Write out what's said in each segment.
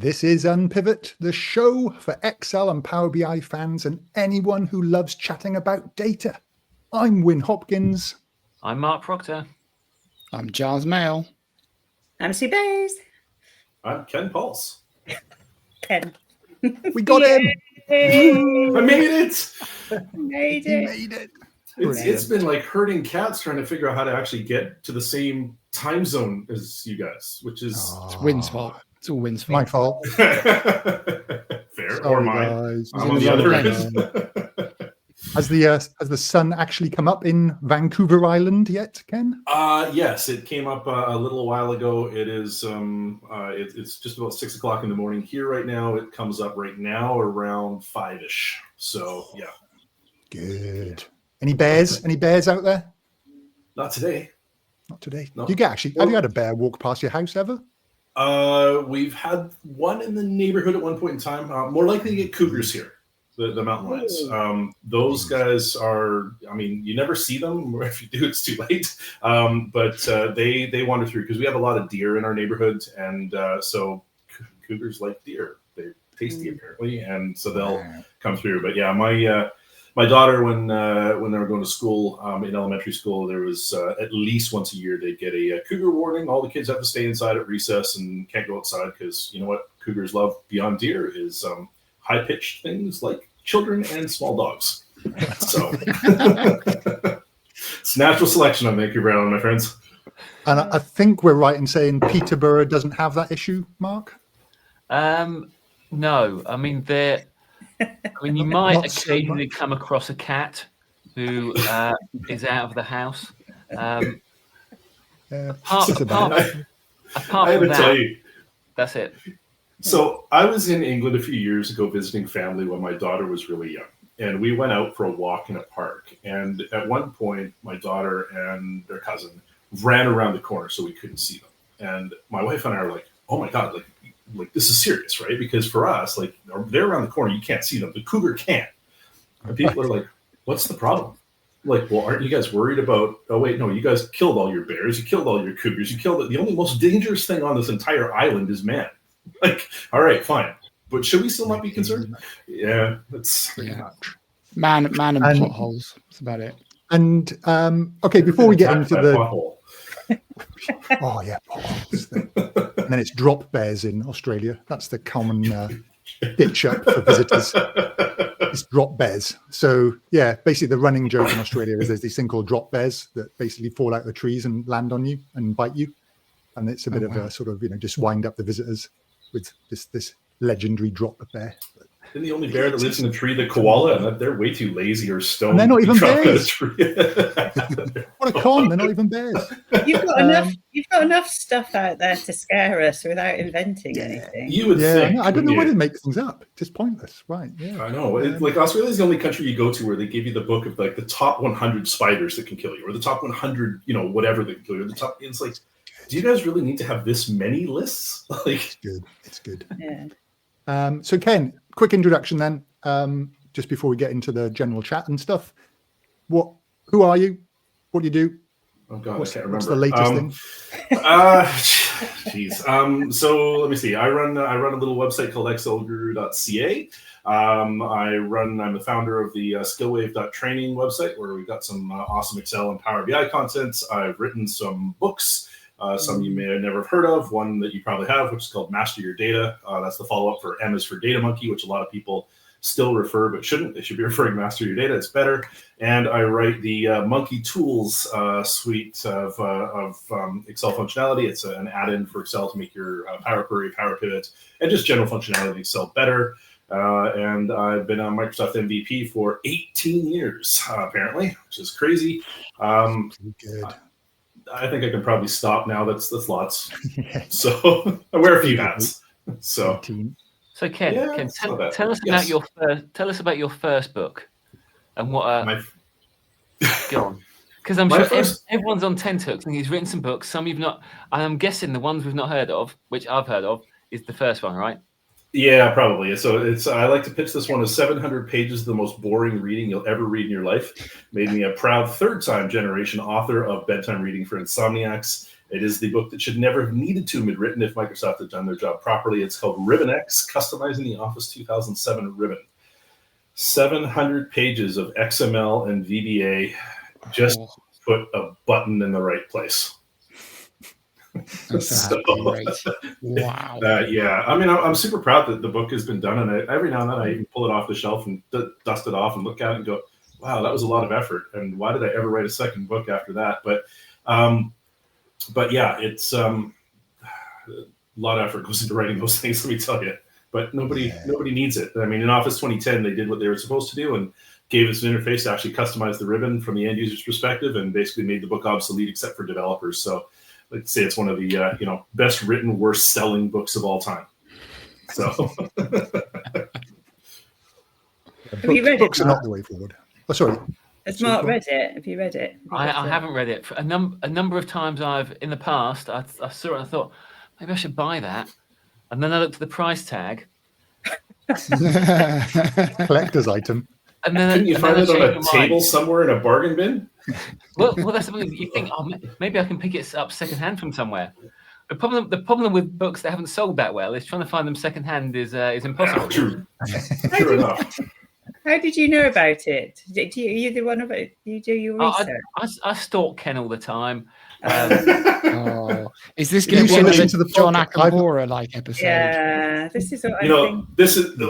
This is Unpivot, the show for Excel and Power BI fans and anyone who loves chatting about data. I'm Wyn Hopkins. I'm Mark Proctor. I'm Giles Male. I'm Szepesi. I'm Ken Puls. Ken. We got him. I made it. Made it. Made it. It's been like herding cats trying to figure out how to actually get to the same time zone as you guys, which is It's Wyn's fault. It's all Wyn's fault. My fault. fair or mine. Guys. I'm on the other end. Has the sun actually come up in Vancouver Island yet, Ken? Yes, it came up a little while ago. It is it's just about 6 o'clock in the morning here right now. It comes up right now around 5ish. So yeah. Good. Any bears? Any bears out there? Not today. Not today. No. Have you had a bear walk past your house ever? We've had one in the neighborhood at one point in time. More likely to get cougars here, the mountain lions. Those guys are, I mean, you never see them, or if you do, it's too late. But they wander through because we have a lot of deer in our neighborhood, and so cougars like deer. They're tasty apparently, and so they'll come through. But yeah, my daughter, when they were going to school in elementary school, there was at least once a year they'd get a cougar warning. All the kids have to stay inside at recess and can't go outside because you know what cougars love beyond deer is high-pitched things like children and small dogs. So it's natural selection on Vancouver Island, my friends. And I think we're right in saying Peterborough doesn't have that issue, Mark? No, I mean you might occasionally come across a cat who is out of the house. Apart from that, that's it. So I was in England a few years ago visiting family when my daughter was really young. And we went out for a walk in a park. And at one point, my daughter and their cousin ran around the corner so we couldn't see them. And my wife and I were like, oh my God, like this is serious, right? Because for us, like they're around the corner, you can't see them. The cougar can't. And people are like, what's the problem? Like, well, aren't you guys worried about, oh wait, no, you guys killed all your bears, you killed all your cougars, you killed the only most dangerous thing on this entire island is man. Like, all right, fine. But should we still not be concerned? Yeah, that's pretty much. Man and potholes. That's about it. And okay, before we get into the pothole. Oh yeah, potholes. And then it's drop bears in Australia. That's the common ditch up for visitors. It's drop bears. So yeah, basically the running joke in Australia is there's this thing called drop bears that basically fall out of the trees and land on you and bite you. And it's a bit of a sort of, just wind up the visitors with this legendary drop bear. Isn't the only bear that lives in the tree the koala? And they're way too lazy or stoned. And they're not even drop bears. What a con! They're not even bears. You've got enough stuff out there to scare us without inventing anything. You would think. I don't know why they make things up. Just pointless, right? Yeah. I know. Like Australia is the only country you go to where they give you the book of like the top 100 spiders that can kill you, or the top 100, whatever that can kill you. Or the top. It's like, do you guys really need to have this many lists? Like, it's good. Yeah. So Ken, quick introduction then, just before we get into the general chat and stuff. Who are you? What do you do? Oh God, what's, I can't remember. What's the latest thing? Jeez. So let me see. I run a little website called excelguru.ca. I'm the founder of the skillwave.training website, where we've got some awesome Excel and Power BI content. I've written some books. Some you may have never have heard of. One that you probably have, which is called Master Your Data. That's the follow-up for M is for Data Monkey, which a lot of people still refer but shouldn't. They should be referring Master Your Data. It's better. And I write the Monkey Tools suite of Excel functionality. It's an add-in for Excel to make your Power Query, Power Pivot, and just general functionality in Excel better. And I've been on Microsoft MVP for 18 years, apparently, which is crazy. Good. I think I can probably stop now. That's lots. So I wear a few hats. So Ken, tell us about your first book and what. Go on, because I'm sure everyone's on tenterhooks and he's written some books. Some you've not. I'm guessing the ones we've not heard of, which I've heard of, is the first one, right? Yeah, probably. So I like to pitch this one as 700 pages, the most boring reading you'll ever read in your life. Made me a proud third-time generation author of bedtime reading for insomniacs. It is the book that should never have needed to have been written if Microsoft had done their job properly. It's called RibbonX, Customizing the Office 2007 Ribbon. 700 pages of XML and VBA. Just put a button in the right place. That's great. Wow. Yeah, I mean, I'm super proud that the book has been done, and every now and then I even pull it off the shelf and dust it off and look at it and go, wow, that was a lot of effort, and why did I ever write a second book after that? But yeah, it's a lot of effort goes into writing those things, let me tell you. But nobody needs it. I mean, in Office 2010, they did what they were supposed to do and gave us an interface to actually customize the ribbon from the end user's perspective, and basically made the book obsolete except for developers. So let's say it's one of the best written, worst selling books of all time. So books are not the way forward. Oh, sorry. Has Mark read it? Have you read it? I haven't read it. A number of times in the past, I saw it and I thought, maybe I should buy that. And then I looked at the price tag. Collector's item. And then couldn't you find it on a table somewhere in a bargain bin? Well, that's something you think, maybe I can pick it up secondhand from somewhere. The problem with books that haven't sold that well is trying to find them secondhand is impossible. True enough. How did you know about it? You the one of it? You do your research. I stalk Ken all the time. Is this going to be the John Akamora like episode? Yeah, this is what I think.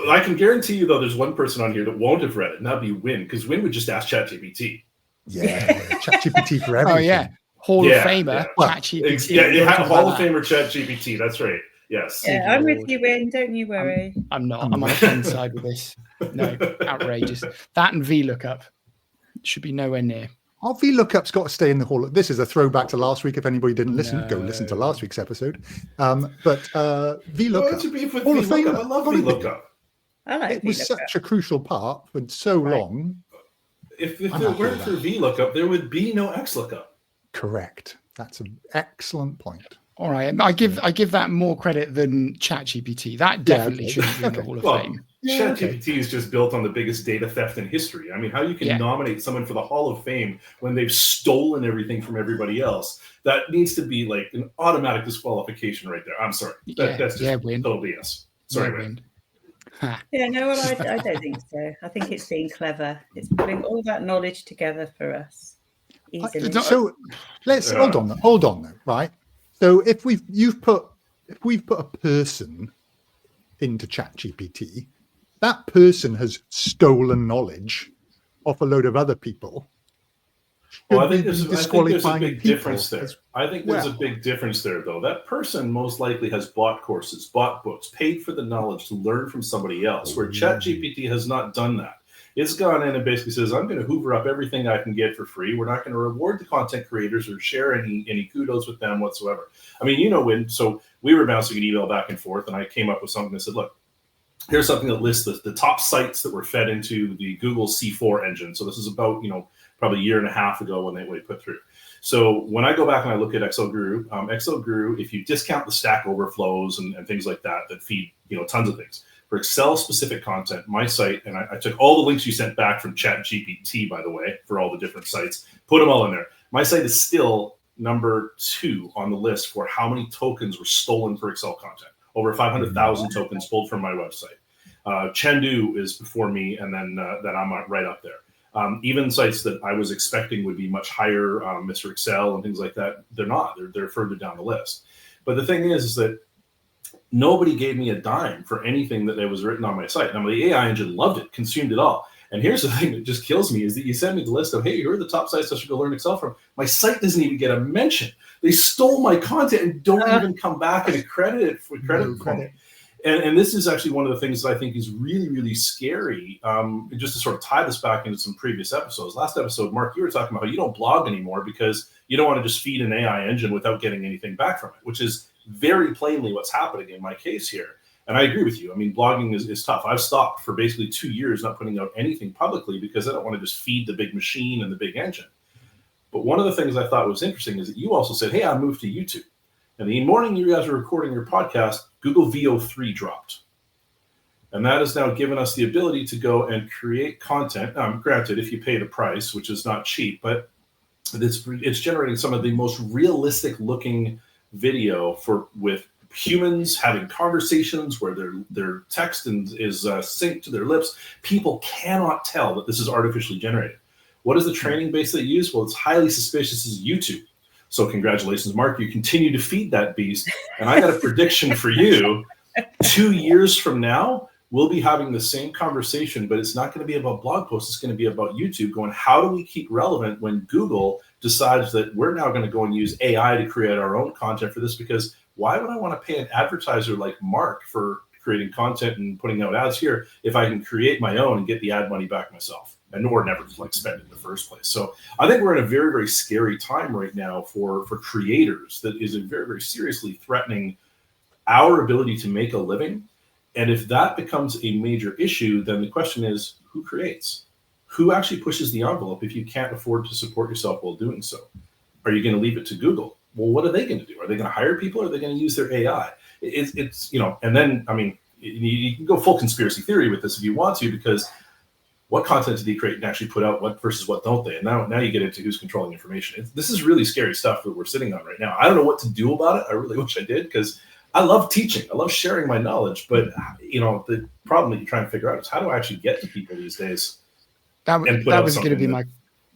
I can guarantee you though, there's one person on here that won't have read it, and that'd be Wyn, because Wyn would just ask ChatGPT. Yeah, ChatGPT for everything. Oh yeah, Hall of Famer ChatGPT. Yeah, Hall of Famer ChatGPT. That's right. Yes. Yeah, I'm with you, Wyn. Don't you worry. I'm not. I'm on Ken's side with this. No, outrageous. That and VLOOKUP should be nowhere near. Our VLOOKUP's got to stay in the hall. This is a throwback to last week. If anybody didn't listen, go listen to last week's episode. But VLOOKUP, Hall of Fame. I love VLOOKUP. I like it. Was such a crucial part for so long. If it weren't for VLOOKUP, there would be no XLOOKUP. Correct. That's an excellent point. All right, I give that more credit than ChatGPT. That definitely should be in the Hall of Fame. ChatGPT is just built on the biggest data theft in history. I mean, how you can nominate someone for the Hall of Fame when they've stolen everything from everybody else? That needs to be like an automatic disqualification right there. I'm sorry. That's just total BS. Sorry, Wyn. Yeah, no, well, I don't think so. I think it's being clever. It's putting all that knowledge together for us easily. So let's hold on though, right? So if we've put a person into ChatGPT, that person has stolen knowledge off a load of other people. Well, I think there's a big difference there. I think there's a big difference there, though. That person most likely has bought courses, bought books, paid for the knowledge to learn from somebody else, where ChatGPT has not done that. It's gone in and basically says, I'm going to hoover up everything I can get for free. We're not going to reward the content creators or share any kudos with them whatsoever. I mean, Wyn, so we were bouncing an email back and forth, and I came up with something that said, look, here's something that lists the top sites that were fed into the Google C4 engine. So this is about, probably a year and a half ago when they put through. So when I go back and I look at Excel Guru, if you discount the Stack Overflows and things like that feed, tons of things. For Excel-specific content, my site, and I took all the links you sent back from ChatGPT, by the way, for all the different sites, put them all in there. My site is still number 2 on the list for how many tokens were stolen for Excel content. Over 500,000 tokens pulled from my website. Chengdu is before me, and then I'm right up there. Even sites that I was expecting would be much higher, Mr. Excel and things like that, they're not. They're further down the list. But the thing is that nobody gave me a dime for anything that was written on my site. Now, the AI engine loved it, consumed it all. And here's the thing that just kills me is that you send me the list of, hey, here are the top sites I should go learn Excel from. My site doesn't even get a mention. They stole my content and don't even come back and credit it for me. And this is actually one of the things that I think is really, really scary. Just to sort of tie this back into some previous episodes. Last episode, Mark, you were talking about how you don't blog anymore because you don't want to just feed an AI engine without getting anything back from it, which is very plainly what's happening in my case here. And I agree with you. I mean, blogging is tough. I've stopped for basically 2 years not putting out anything publicly because I don't want to just feed the big machine and the big engine. But one of the things I thought was interesting is that you also said, hey, I moved to YouTube. And the morning you guys were recording your podcast, Google VO3 dropped. And that has now given us the ability to go and create content. Granted, if you pay the price, which is not cheap, but it's generating some of the most realistic looking video with humans having conversations where their text is synced to their lips. People cannot tell that this is artificially generated. What is the training base they use? Well, it's highly suspicious as YouTube. So congratulations, Mark. You continue to feed that beast. And I got a prediction for you. 2 years from now, we'll be having the same conversation, but it's not going to be about blog posts. It's going to be about YouTube going, how do we keep relevant when Google decides that we're now going to go and use AI to create our own content for this? Because why would I want to pay an advertiser like Mark for creating content and putting out ads here if I can create my own and get the ad money back myself and or never spend it in the first place? So I think we're in a very, very scary time right now for creators that is very, very seriously threatening our ability to make a living. And if that becomes a major issue, then the question is, who creates? Who actually pushes the envelope if you can't afford to support yourself while doing so? Are you going to leave it to Google? Well, what are they going to do? Are they going to hire people, or are they going to use their AI? It's and then, I mean, you can go full conspiracy theory with this if you want to, because what content do they create and actually put out, what versus what don't they? And now you get into who's controlling information. This is really scary stuff that we're sitting on right now. I don't know what to do about it. I really wish I did, because I love teaching. I love sharing my knowledge. But, the problem that you try and figure out is, how do I actually get to people these days? That was going to be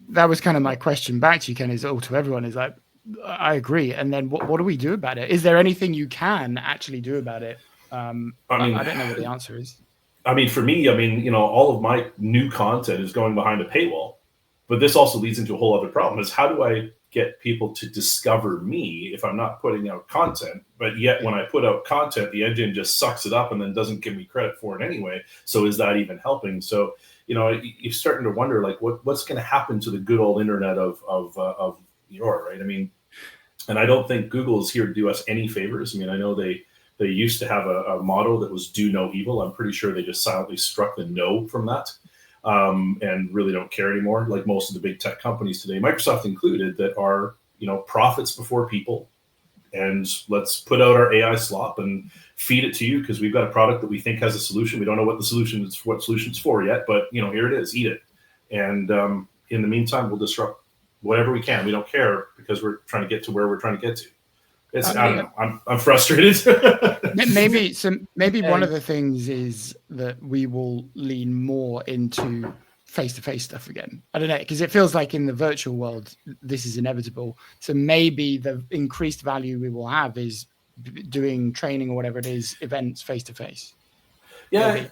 that was kind of my question back to you, Ken, to everyone is like, I agree. And then what do we do about it? Is there anything you can actually do about it? I don't know what the answer is. I mean, for me, all of my new content is going behind a paywall. But this also leads into a whole other problem, is how do I get people to discover me if I'm not putting out content? But yet when I put out content, the engine just sucks it up and then doesn't give me credit for it anyway. So is that even helping? So, you're starting to wonder, like, what's going to happen to the good old internet of right? I mean, and I don't think Google is here to do us any favors. I mean, I know they used to have a motto that was "do no evil." I'm pretty sure they just silently struck the no from that. And really don't care anymore, like most of the big tech companies today, Microsoft included, that are, profits before people. And let's put out our AI slop and feed it to you, because we've got a product that we think has a solution. We don't know what solution it's for yet, but here it is, eat it. And in the meantime, we'll disrupt whatever we can. We don't care, because we're trying to get to where we're trying to get to. I don't know. I'm frustrated. Maybe one of the things is that we will lean more into face-to-face stuff again. I don't know, because it feels like in the virtual world, this is inevitable. So maybe the increased value we will have is doing training or whatever it is, events face-to-face. Yeah. Maybe.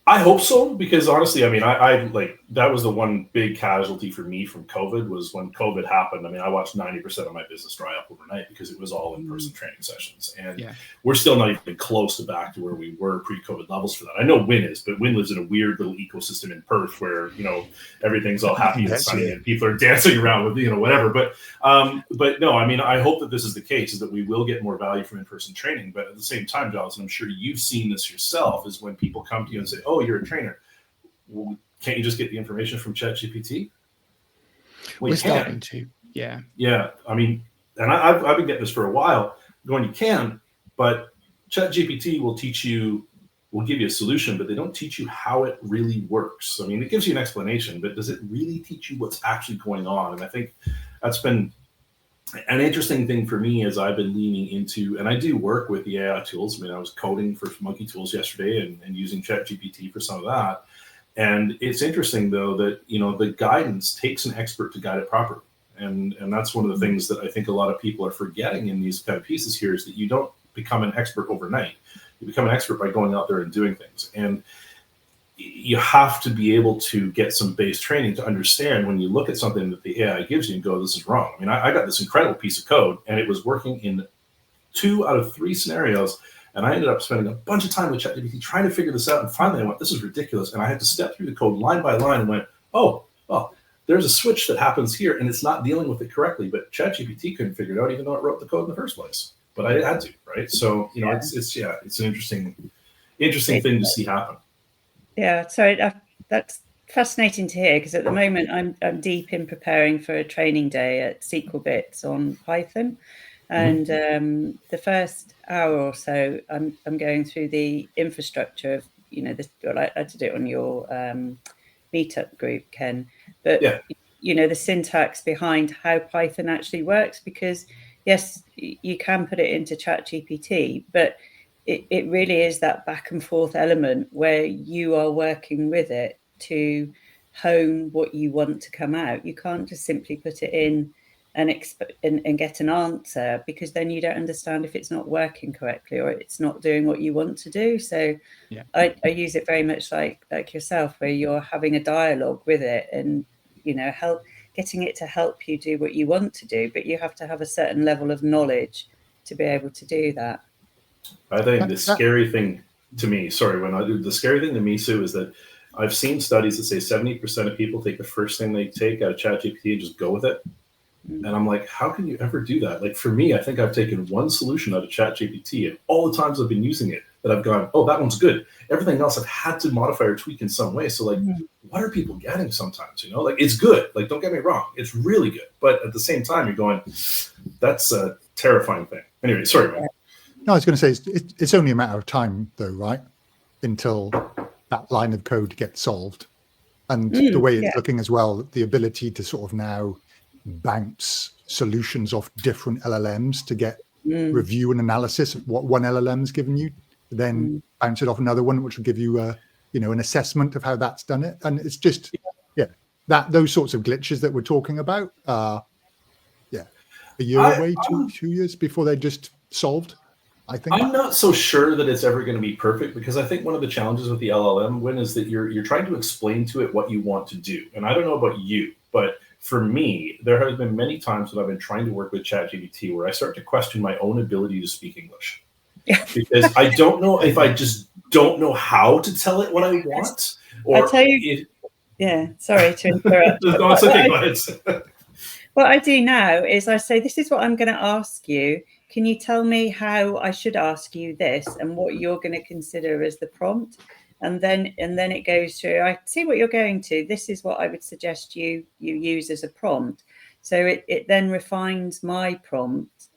I hope so, because honestly, I mean, I like, that was the one big casualty for me from COVID, was when COVID happened. I mean, I watched 90% of my business dry up overnight, because it was all in-person training sessions. And we're still not even close to back to where we were pre-COVID levels for that. I know Wyn is, but Wyn lives in a weird little ecosystem in Perth where, everything's all happy and sunny and people are dancing around with, whatever. But no, I mean, I hope that this is the case, is that we will get more value from in-person training. But at the same time, Giles, and I'm sure you've seen this yourself, is when people come to you and say, oh, you're a trainer. Well, can't you just get the information from ChatGPT? Well, we're starting to, yeah. Yeah, I mean, and I've been getting this for a while, going, you can, but ChatGPT will give you a solution, but they don't teach you how it really works. I mean, it gives you an explanation, but does it really teach you what's actually going on? And I think that's been an interesting thing for me, as I've been leaning into, and I do work with the AI tools. I mean, I was coding for Monkey Tools yesterday and using ChatGPT for some of that. And it's interesting, though, that, the guidance takes an expert to guide it properly. And that's one of the things that I think a lot of people are forgetting in these kind of pieces here, is that you don't become an expert overnight. You become an expert by going out there and doing things. And you have to be able to get some base training to understand when you look at something that the AI gives you and go, this is wrong. I mean, I got this incredible piece of code, and it was working in 2 out of 3 scenarios. And I ended up spending a bunch of time with ChatGPT trying to figure this out. And finally I went, this is ridiculous. And I had to step through the code line by line and went, oh, well, there's a switch that happens here and it's not dealing with it correctly. But ChatGPT couldn't figure it out, even though it wrote the code in the first place. But I had to, right? So, it's an interesting thing to see happen. Yeah, so that's fascinating to hear, because at the moment I'm deep in preparing for a training day at SQL Bits on Python. And the first hour or so, I'm going through the infrastructure of I did it on your meetup group, Ken. But the syntax behind how Python actually works, because yes, you can put it into ChatGPT, but it really is that back and forth element where you are working with it to hone what you want to come out. You can't just simply put it in and get an answer, because then you don't understand if it's not working correctly or it's not doing what you want to do. So I use it very much like yourself, where you're having a dialogue with it and getting it to help you do what you want to do, but you have to have a certain level of knowledge to be able to do that. I think the scary thing to me, the scary thing to me, Sue, is that I've seen studies that say 70% of people take the first thing they take out of ChatGPT and just go with it. And I'm like, how can you ever do that? Like, for me, I think I've taken one solution out of ChatGPT, and all the times I've been using it, that I've gone, oh, that one's good. Everything else I've had to modify or tweak in some way. So, like, what are people getting sometimes? Like, it's good. Like, don't get me wrong, it's really good. But at the same time, you're going, that's a terrifying thing. Anyway, sorry, man. No, I was going to say it's only a matter of time, though, right? Until that line of code gets solved. And the way it's looking as well, the ability to sort of now bounce solutions off different LLMs to get review and analysis of what one LLM's given you, then bounce it off another one, which will give you an assessment of how that's done it. And it's just those sorts of glitches that we're talking about are a year away, 2 years before they're just solved. I think I'm not so sure that it's ever going to be perfect, because I think one of the challenges with the LLM, Wyn, is that you're trying to explain to it what you want to do. And I don't know about you, but for me, there have been many times when I've been trying to work with ChatGPT where I start to question my own ability to speak English. Because I don't know if I just don't know how to tell it what I want. Or I'll tell you. Sorry to interrupt. No, it's okay. Go ahead. What I do now is I say, this is what I'm going to ask you. Can you tell me how I should ask you this and what you're going to consider as the prompt? And then it goes through, I see what you're going to. This is what I would suggest you use as a prompt. So it then refines my prompt,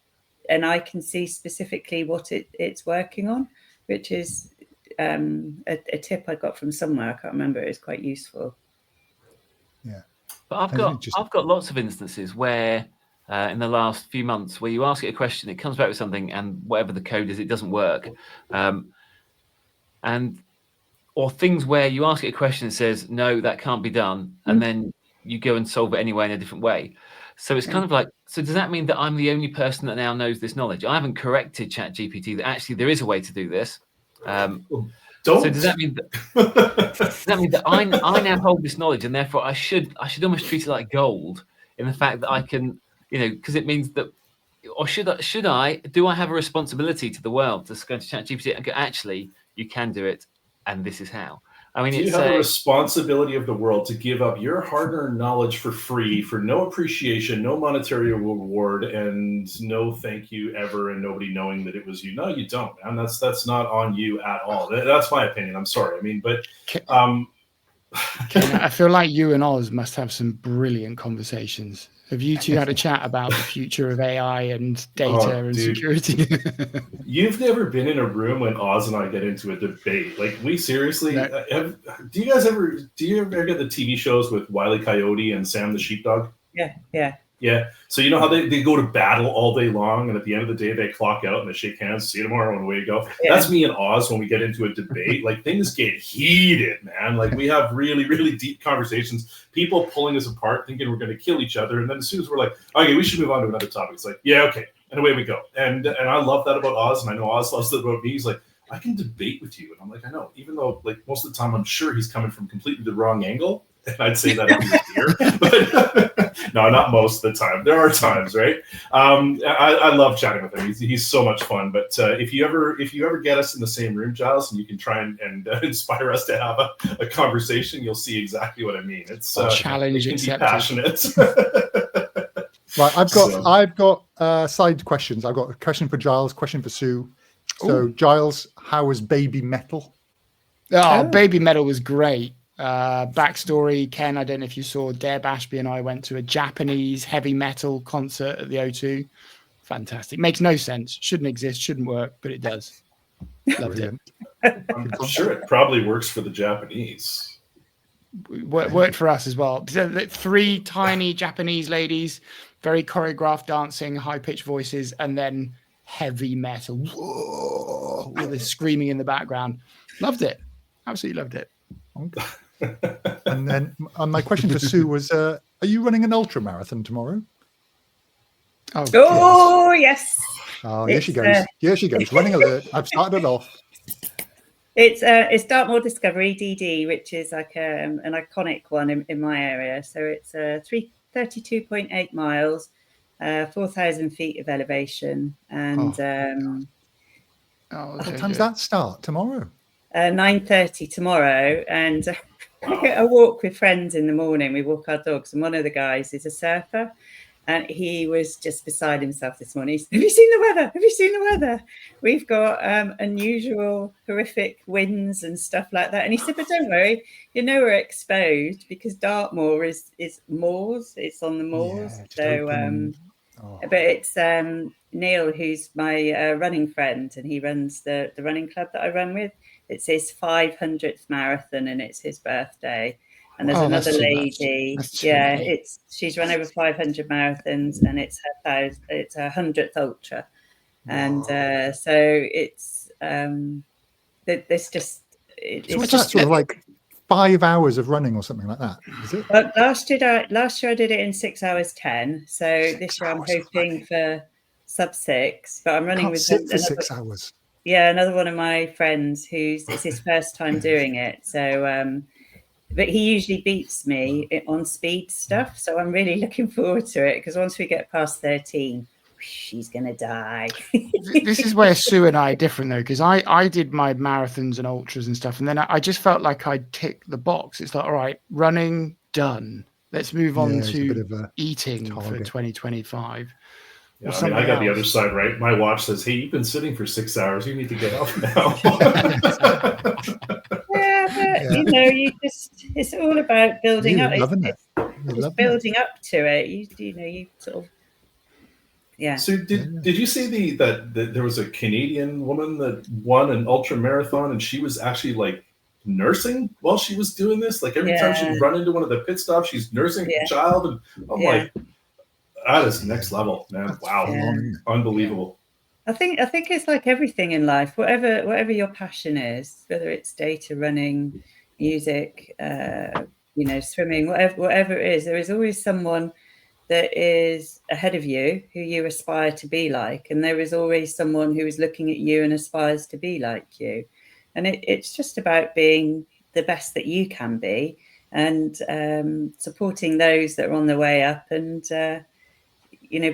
and I can see specifically what it's working on, which is a tip I got from somewhere. I can't remember. It's quite useful. Yeah. But I've got lots of instances where in the last few months where you ask it a question, it comes back with something, and whatever the code is, it doesn't work. Or things where you ask it a question and says, no, that can't be done. And then you go and solve it anyway in a different way. So it's kind of like, so does that mean that I'm the only person that now knows this knowledge? I haven't corrected ChatGPT that actually there is a way to do this. So does that mean that I now hold this knowledge, and therefore I should almost treat it like gold in the fact that I can, because it means that, or do I have a responsibility to the world to go to ChatGPT and go, actually, you can do it, and this is how. I mean, do you have a responsibility of the world to give up your hard-earned knowledge for free, for no appreciation, no monetary reward, and no thank you ever, and nobody knowing that it was you? No, you don't, man. That's not on you at all. That's my opinion. I'm sorry. I mean, but I feel like you and Oz must have some brilliant conversations. Have you two had a chat about the future of AI and data and security? You've never been in a room when Oz and I get into a debate. Like, we seriously, do you ever get the TV shows with Wile E. Coyote and Sam the Sheepdog? Yeah. So you know how they go to battle all day long, and at the end of the day, they clock out and they shake hands, see you tomorrow, and away you go. Yeah. That's me and Oz when we get into a debate. Like, things get heated, man. Like, we have really, really deep conversations. People pulling us apart, thinking we're going to kill each other. And then as soon as we're like, okay, we should move on to another topic, it's like, yeah, okay. And away we go. And I love that about Oz, and I know Oz loves that about me. He's like, I can debate with you. And I'm like, I know. Even though, like, most of the time I'm sure he's coming from completely the wrong angle. And I'd say that if he was here. But no, not most of the time. There are times, right? I love chatting with him. He's so much fun. But if you ever get us in the same room, Giles, and you can try and inspire us to have a conversation, you'll see exactly what I mean. It's challenge it can accepted. Be passionate. Right, I've got side questions. I've got a question for Giles, question for Sue. So, Giles, how was Baby Metal? Baby Metal was great. Backstory, Ken, I don't know if you saw, Deb Ashby and I went to a Japanese heavy metal concert at the O2. Fantastic. Makes no sense. Shouldn't exist, shouldn't work, but it does. Loved it. I'm sure it probably works for the Japanese. Worked for us as well. So 3 tiny Japanese ladies, very choreographed dancing, high-pitched voices, and then heavy metal. Whoa, with this screaming in the background. Loved it. Absolutely loved it. Okay. And then my question for Sue was, are you running an ultra marathon tomorrow? Oh, yes. Oh, here she goes. Here she goes. Running alert. I've started it off. It's Dartmoor Discovery DD, which is like an iconic one in my area. So it's 32.8 miles, 4,000 feet of elevation, and what time's that start tomorrow? 9:30 tomorrow, and I get a walk with friends in the morning. We walk our dogs, and one of the guys is a surfer. And he was just beside himself this morning. He said, "Have you seen the weather? Have you seen the weather? We've got unusual, horrific winds and stuff like that." And he said, "But don't worry, we're exposed because Dartmoor is moors. It's on the moors." But it's Neil, who's my running friend, and he runs the running club that I run with. It's his 500th marathon, and it's his birthday. And there's another lady, she's run over 500 marathons, and it's her 100th ultra, and so it's there's just it's just sort of like 5 hours of running or something like that, is it? Well, last year I did it in 6 hours 10. So this year I'm hoping for sub 6, but I'm running with sit for 6 hours. Yeah, another one of my friends it's his first time doing it, so. But he usually beats me on speed stuff. So I'm really looking forward to it, because once we get past 13, she's going to die. This is where Sue and I are different, though, because I did my marathons and ultras and stuff. And then I just felt like I'd tick the box. It's like, all right, running, done. Let's move on to eating for 2025. Yeah, I got the other side, right? My watch says, "Hey, you've been sitting for 6 hours. You need to get up now." It's all about building up. It's building up to it. You sort of, yeah. So did you see that there was a Canadian woman that won an ultra marathon, and she was actually like nursing while she was doing this? Like every time she'd run into one of the pit stops, she's nursing the child, and I'm like, that is next level, man. Wow. Unbelievable. I think it's like everything in life, whatever your passion is, whether it's data, running, music, swimming, whatever it is, there is always someone that is ahead of you who you aspire to be like, and there is always someone who is looking at you and aspires to be like you. And it's just about being the best that you can be, and supporting those that are on the way up, and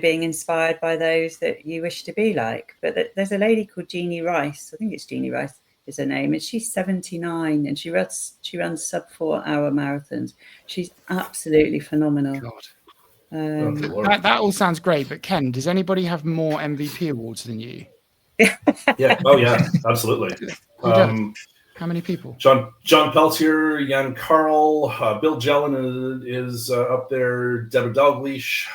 being inspired by those that you wish to be like. But there's a lady called Jeannie Rice. I think it's Jeannie Rice is her name, and she's 79, and she runs sub 4 hour marathons. She's absolutely phenomenal. God. That all sounds great, but Ken, does anybody have more MVP awards than you? Yeah. Oh yeah, absolutely. How many people? John Peltier, Jan Karl, Bill Jelen is up there. Deborah Dalglish.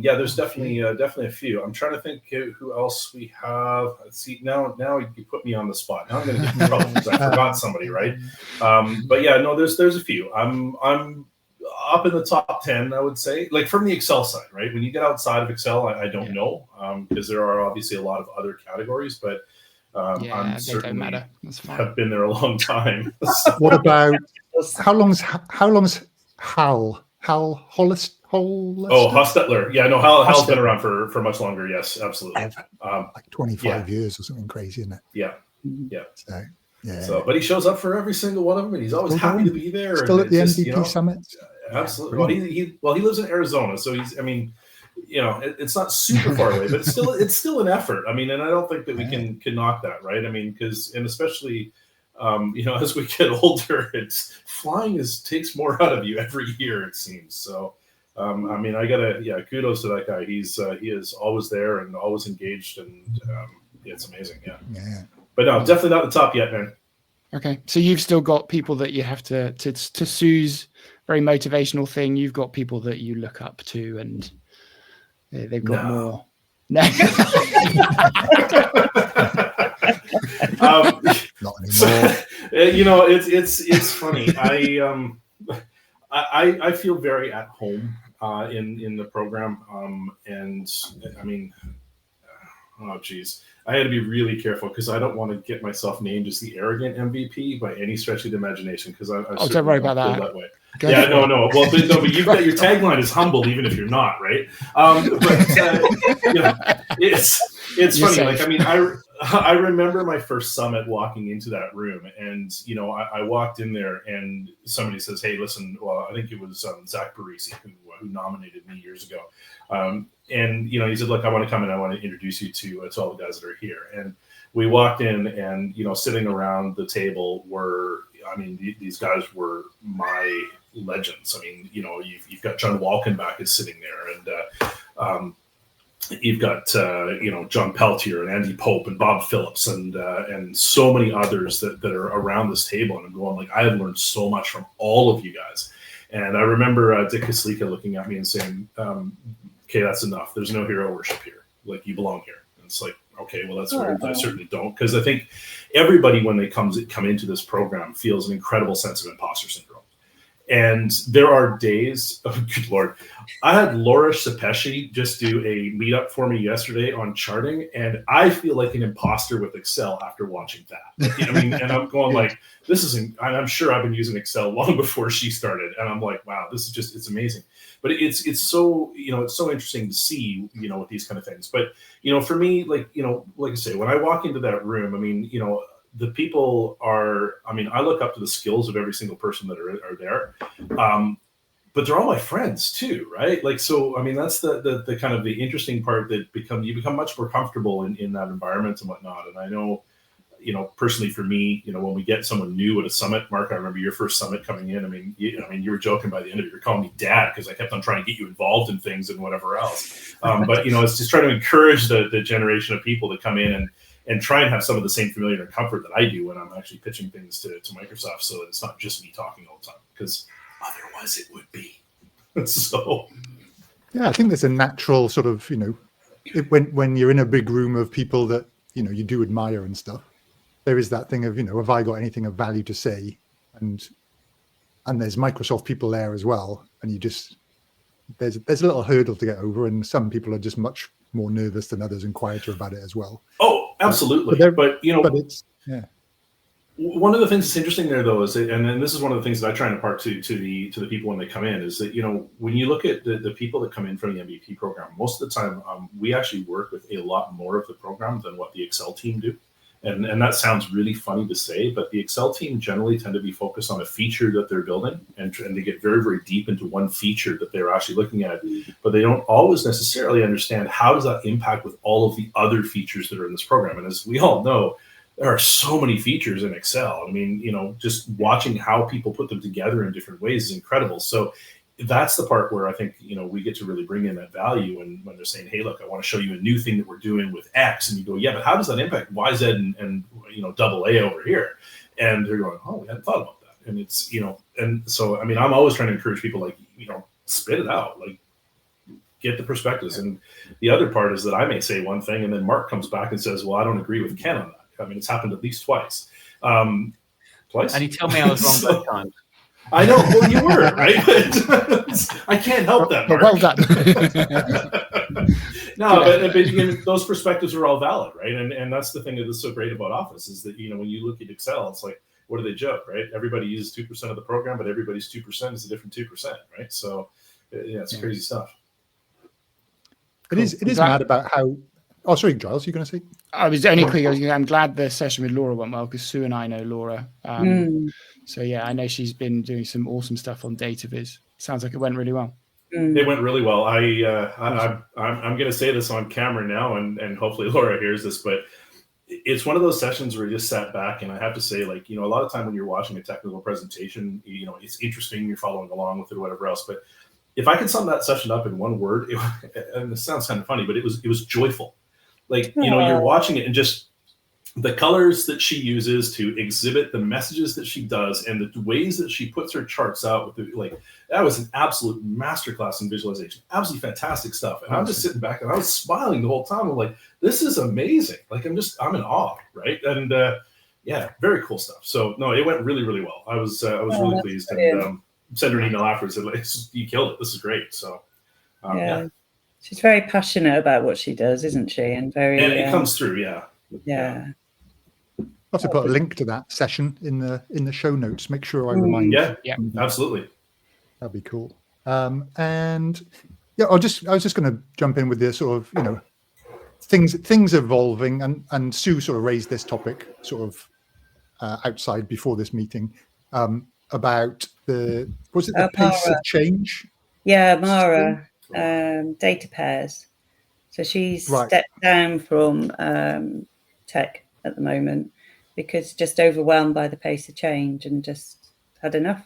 There's definitely a few. I'm trying to think who else we have. Let's see. Now you put me on the spot. Now I'm going to get in trouble because I forgot somebody, right? There's a few. I'm up in the top 10, I would say. Like from the Excel side, right? When you get outside of Excel, I don't know, because there are obviously a lot of other categories, but. I'm certainly don't matter. That's fine. Have been there a long time. What about how long's Hal Hollister? Oh, Hostetler. Yeah, no, Hal's been around for much longer. Yes, absolutely. Like 25 years or something crazy, isn't it? Yeah. So, but he shows up for every single one of them, and he's always happy to be there. Still at the MVP summit. Absolutely. Well, he lives in Arizona, so he's. I mean, it's not super far away, but it's still an effort. I mean, and I don't think that we can knock that, right? I mean, because especially, as we get older, flying takes more out of you every year, it seems. So, I mean, I gotta, kudos to that guy. He is always there and always engaged, and it's amazing. Yeah. But no, definitely not the top yet, man. Okay, so you've still got people that you have to Sue's very motivational thing. You've got people that you look up to, and they've got more. No. Not anymore. It's funny. I feel very at home in the program, and I mean, oh geez, I had to be really careful because I don't want to get myself named as the arrogant MVP by any stretch of the imagination. Because I don't worry about that. Way. No. Well, but you've got your tagline is humble, even if you're not, right? It's funny. safe. Like, I mean, I remember my first summit walking into that room, and I walked in there, and somebody says, "Hey, listen." Well, I think it was Zach Parisi who nominated me years ago, and he said, "Look, I want to come in. I want to introduce you to all the guys that are here." And we walked in, and sitting around the table were, I mean, these guys were my legends. I mean, you've got John Walkenbach is sitting there, and you've got John Peltier and Andy Pope and Bob Phillips and so many others that are around this table, and I'm going like, I have learned so much from all of you guys. And I remember Dick Kaslika looking at me and saying, "Okay, that's enough. There's no hero worship here. Like, you belong here." And it's like, okay, well, that's weird. I certainly don't, because I think everybody, when they come into this program, feels an incredible sense of imposter syndrome. And there are days, oh, good Lord, I had Laura Szepesi just do a meetup for me yesterday on charting, and I feel like an imposter with Excel after watching that. I mean, and I'm going like, this isn't, I'm sure I've been using Excel long before she started. And I'm like, wow, this is just, it's amazing. But it's so, it's so interesting to see, with these kind of things. But, for me, like I say, when I walk into that room, I mean, the people are, I mean, I look up to the skills of every single person that are there. But they're all my friends too, right? Like, so, I mean, that's the kind of the interesting part, that you become much more comfortable in that environment and whatnot. And I know, personally for me, when we get someone new at a summit, Mark, I remember your first summit coming in. I mean, you were joking by the end of it, you're calling me dad because I kept on trying to get you involved in things and whatever else. But, it's just trying to encourage the generation of people to come in and try and have some of the same familiarity and comfort that I do when I'm actually pitching things to Microsoft, so that it's not just me talking all the time, because otherwise it would be. So, yeah, I think there's a natural sort of, when you're in a big room of people that, you do admire and stuff, there is that thing of, have I got anything of value to say? And there's Microsoft people there as well. And there's a little hurdle to get over. And some people are just much more nervous than others and quieter about it as well. Oh, absolutely. But it's, yeah. One of the things that's interesting there, though, is and this is one of the things that I try and impart to the people when they come in, is that when you look at the people that come in from the MVP program, most of the time we actually work with a lot more of the program than what the Excel team do, and that sounds really funny to say, but the Excel team generally tend to be focused on a feature that they're building, and they get very, very deep into one feature that they're actually looking at, but they don't always necessarily understand how does that impact with all of the other features that are in this program. And as we all know, there are so many features in Excel. I mean, just watching how people put them together in different ways is incredible. So that's the part where I think, we get to really bring in that value. And when they're saying, hey, look, I want to show you a new thing that we're doing with X. And you go, yeah, but how does that impact Y, Z, and double A over here? And they're going, oh, we hadn't thought about that. And it's, and so, I mean, I'm always trying to encourage people, like, spit it out, like, get the perspectives. And the other part is that I may say one thing, and then Mark comes back and says, well, I don't agree with Ken on that. I mean, it's happened at least twice. Twice? And you tell me I was wrong both times. I know. Well, you were, right? I can't help that, Mark. Well done. No, but those perspectives are all valid, right? And that's the thing that's so great about Office, is that, when you look at Excel, it's like, what do they joke, right? Everybody uses 2% of the program, but everybody's 2% is a different 2%, right? So, yeah, it's crazy stuff. It is mad about how... Oh, sorry, Giles, you're going to say? I was only quick. I'm glad the session with Laura went well, because Sue and I know Laura. So, yeah, I know she's been doing some awesome stuff on DataViz. Sounds like it went really well. It went really well. I'm going to say this on camera now, and hopefully Laura hears this, but it's one of those sessions where you just sat back, and I have to say, like, a lot of time when you're watching a technical presentation, it's interesting, you're following along with it or whatever else, but if I could sum that session up in one word, and it sounds kind of funny, but it was joyful. Like, you're watching it, and just the colors that she uses to exhibit the messages that she does, and the ways that she puts her charts out with that was an absolute masterclass in visualization. Absolutely fantastic stuff. And I'm just sitting back, and I was smiling the whole time. I'm like, this is amazing. Like, I'm in awe, right? And yeah, very cool stuff. So no, it went really, really well. I was really pleased, and sent her an email afterwards and said, like, you killed it. This is great. So yeah. She's very passionate about what she does, isn't she? And very, and it comes through. Yeah. I'll have to put a link to that session in the show notes. Make sure I remind you. Yeah, absolutely. That'd be cool. And yeah, I was just going to jump in with the sort of, you know, things evolving, and Sue sort of raised this topic sort of outside before this meeting about the pace of change? Yeah, Mara, data pairs. So she's stepped down from tech at the moment because just overwhelmed by the pace of change and just had enough.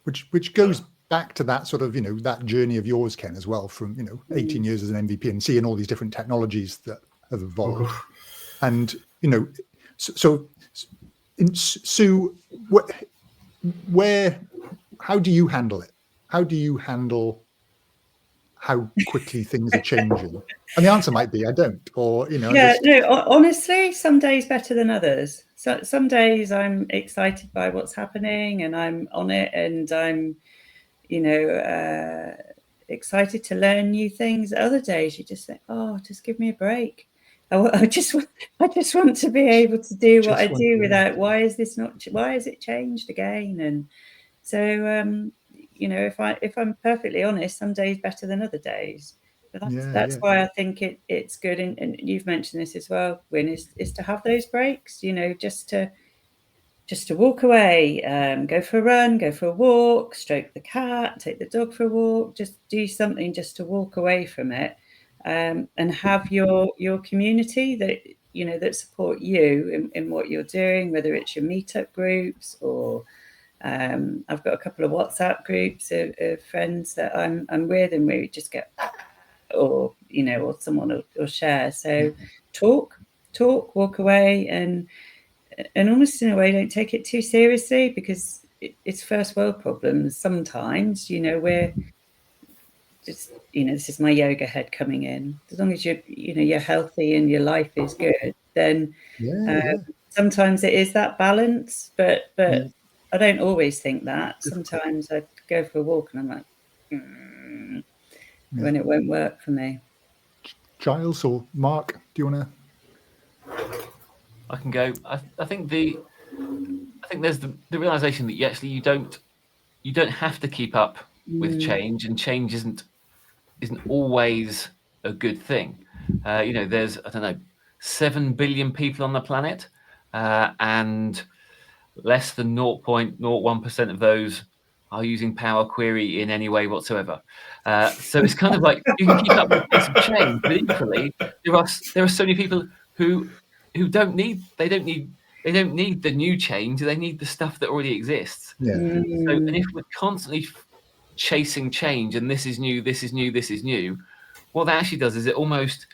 Which goes back to that sort of, you know, that journey of yours, Ken, as well, from, you know, 18 years as an MVP and seeing all these different technologies that have evolved. And, you know, so Sue, how do you handle it? How do you handle how quickly things are changing? And the answer might be, I don't, or, you know. Honestly, some days better than others. So some days I'm excited by what's happening and I'm on it, and I'm, you know, excited to learn new things. Other days you just think, oh, just give me a break. I just want to be able to do what I do without, why is it changed again? And so, you know, if I'm perfectly honest, some days better than other days. But that's why I think it's good. And you've mentioned this as well, Wyn, is to have those breaks, you know, just to walk away, go for a run, go for a walk, stroke the cat, take the dog for a walk, just do something just to walk away from it. And have your community that, you know, that support you in what you're doing, whether it's your meetup groups or I've got a couple of WhatsApp groups of friends that I'm with, and we just get, or, you know, or someone will share. So talk, walk away, and almost in a way don't take it too seriously, because it's first world problems. Sometimes, you know, we're just, you know, this is my yoga head coming in. As long as you're healthy and your life is good, then sometimes it is that balance. But I don't always think that. Sometimes I go for a walk and I'm like, when it won't work for me. Giles or Mark, do you want to? I can go. I think there's the realization that you don't have to keep up with change, and change isn't always a good thing. You know, there's, I don't know, 7 billion people on the planet, and less than 0.01% of those are using Power Query in any way whatsoever. So it's kind of like you can keep up with the pace of change, but equally there are so many people who don't need the new change. They need the stuff that already exists. So, and if we're constantly chasing change and this is new, what that actually does is it almost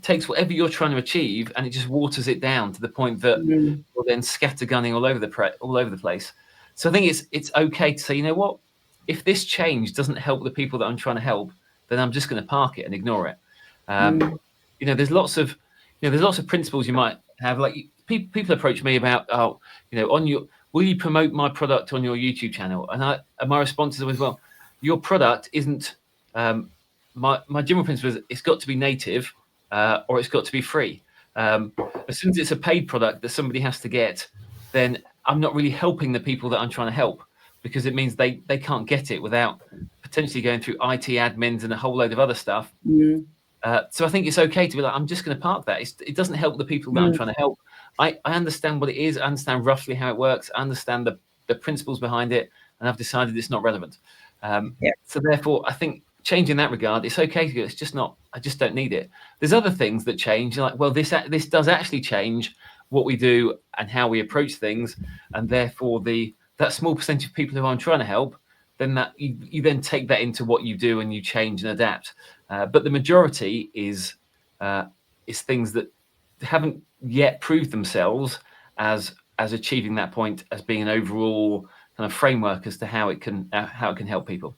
takes whatever you're trying to achieve and it just waters it down to the point that you're then scattergunning all over the place. So I think it's okay to say, you know what, if this change doesn't help the people that I'm trying to help, then I'm just going to park it and ignore it. You know, there's lots of principles you might have. Like people approach me about, you know, will you promote my product on your YouTube channel? And my response is always, well, your product isn't. My general principle is it's got to be native, or it's got to be free. As soon as it's a paid product that somebody has to get, then I'm not really helping the people that I'm trying to help, because it means they can't get it without potentially going through IT admins and a whole load of other stuff. So I think it's okay to be like, I'm just going to park that. It doesn't help the people that I'm trying to help. I understand what it is. I understand roughly how it works. I understand the principles behind it, and I've decided it's not relevant. So therefore, I think change in that regard, it's okay to go, it's just not, I just don't need it. There's other things that change, like, well, this does actually change what we do and how we approach things, and therefore that small percentage of people who I'm trying to help, then that you then take that into what you do and you change and adapt. But the majority is things that haven't yet proved themselves as achieving that point, as being an overall kind of framework as to how it can help people.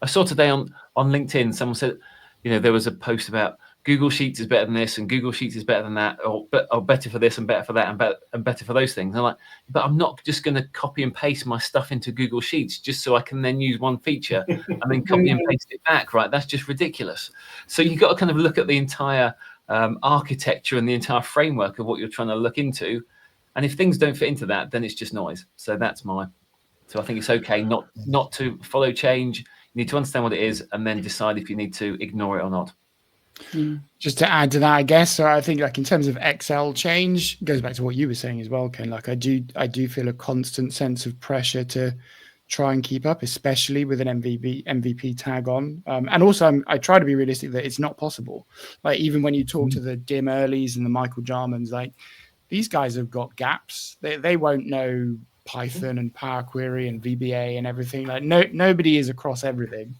I saw today on LinkedIn, someone said, you know, there was a post about Google Sheets is better than this, and Google Sheets is better than that, or better for this and better for that, and better for those things. And I'm like, but I'm not just going to copy and paste my stuff into Google Sheets just so I can then use one feature and then copy and paste it back, right? That's just ridiculous. So you've got to kind of look at the entire architecture and the entire framework of what you're trying to look into. And if things don't fit into that, then it's just noise. So so I think it's okay not to follow change. You need to understand what it is and then decide if you need to ignore it or not. Just to add to that, I guess, so I think like in terms of Excel change, it goes back to what you were saying as well, Ken. Like I do feel a constant sense of pressure to try and keep up, especially with an MVP tag on. And also I try to be realistic that it's not possible. Like even when you talk to the Dim Earlys and the Michael Jarmans, like these guys have got gaps. They won't know Python and Power Query and VBA and everything. Like nobody is across everything.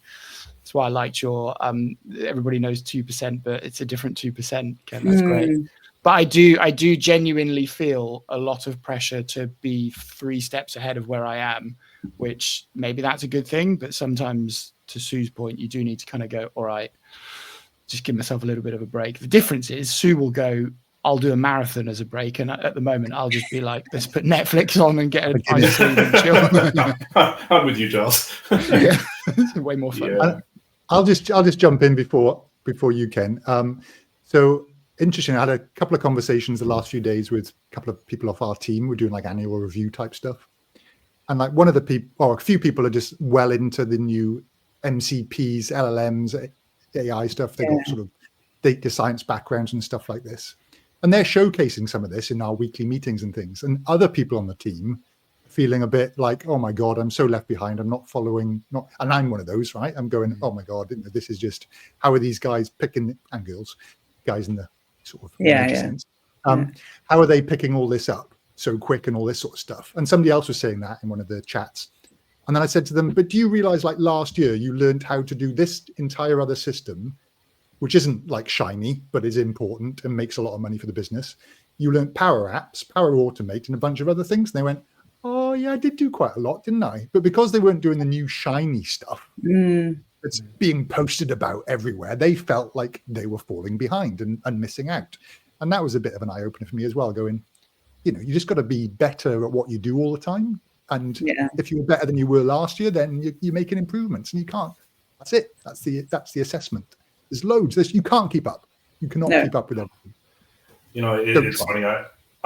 That's why I liked your everybody knows 2%, but it's a different 2%. Ken, that's great. But I do genuinely feel a lot of pressure to be 3 steps ahead of where I am, which maybe that's a good thing, but sometimes to Sue's point, you do need to kind of go, all right, just give myself a little bit of a break. The difference is Sue will go, I'll do a marathon as a break, and at the moment I'll just be like, let's put Netflix on and get an ice cream and chill. I'm with you, Giles. Yeah, it's way more fun. Yeah. I'll just jump in before you can. So interesting. I had a couple of conversations the last few days with a couple of people off our team. We're doing like annual review type stuff, and like one of the people, or a few people, are just well into the new MCPs, LLMs, AI stuff. They got sort of data science backgrounds and stuff like this, and they're showcasing some of this in our weekly meetings and things. And other people on the team feeling a bit like, oh my God, I'm so left behind. I'm not following, and I'm one of those, right? I'm going, oh my God, this is just, how are these guys picking, and girls, guys in the sort of sense. How are they picking all this up so quick and all this sort of stuff? And somebody else was saying that in one of the chats. And then I said to them, but do you realize like last year you learned how to do this entire other system, which isn't like shiny, but is important and makes a lot of money for the business. You learned Power Apps, Power Automate, and a bunch of other things. And they went, oh yeah, I did do quite a lot, didn't I? But because they weren't doing the new shiny stuff that's being posted about everywhere, they felt like they were falling behind and missing out. And that was a bit of an eye-opener for me as well, going, you just got to be better at what you do all the time. And if you were better than you were last year, then you're making improvements, and you can't. That's it. That's the assessment. There's loads. You can't keep up. You cannot keep up with everything. It's funny.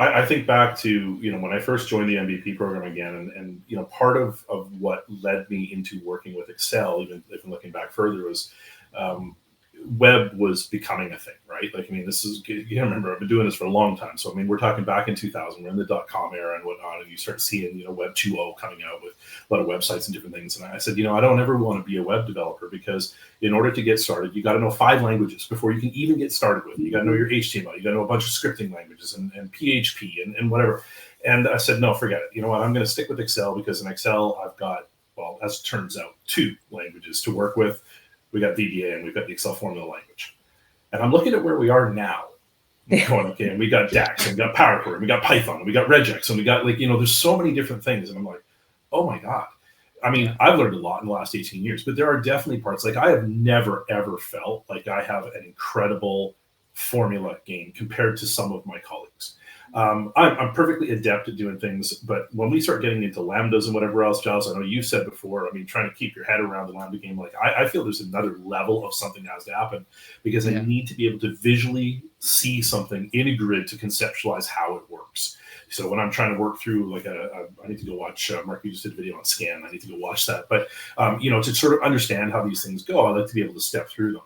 I think back to, when I first joined the MVP program again, and part of what led me into working with Excel, even looking back further, was web was becoming a thing, right? Like, this is, you remember, I've been doing this for a long time. So, we're talking back in 2000, we're in the .com era and whatnot, and you start seeing, Web 2.0 coming out with a lot of websites and different things. And I said, I don't ever want to be a web developer, because in order to get started, you got to know 5 languages before you can even get started with it. You got to know your HTML, you got to know a bunch of scripting languages and PHP and whatever. And I said, no, forget it. You know what? I'm going to stick with Excel, because in Excel, I've got, well, as it turns out, 2 languages to work with. We got VBA and we've got the Excel formula language. And I'm looking at where we are now. Going, okay, and we got DAX, and we got Power Query, and we got Python, and we got regex, and we got there's so many different things. And I'm like, oh my God. I've learned a lot in the last 18 years, but there are definitely parts, like I have never, ever felt like I have an incredible formula game compared to some of my colleagues. I'm perfectly adept at doing things, but when we start getting into lambdas and whatever else, Giles, I know you said before, trying to keep your head around the lambda game, like I feel there's another level of something that has to happen, because I need to be able to visually see something in a grid to conceptualize how it works. So when I'm trying to work through I need to go watch, Mark, you just did a video on scan. I need to go watch that. But, to sort of understand how these things go, I like to be able to step through them.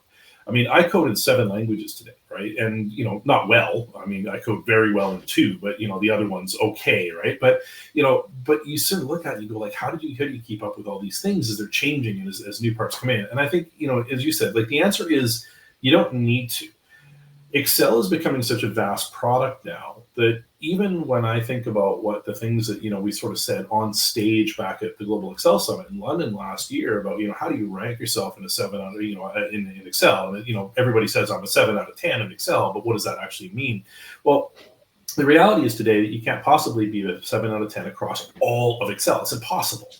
I code in 7 languages today, right? And, not well. I code very well in 2, but, the other one's okay, right? But you sort of look at it and you go, like, how do you keep up with all these things as they're changing and as new parts come in? And I think, as you said, like, the answer is you don't need to. Excel is becoming such a vast product now that even when I think about what the things that, we sort of said on stage back at the Global Excel Summit in London last year about, how do you rank yourself in a 7 out of, in Excel? And, everybody says I'm a 7 out of 10 in Excel, but what does that actually mean? Well, the reality is today that you can't possibly be a 7 out of 10 across all of Excel. It's impossible.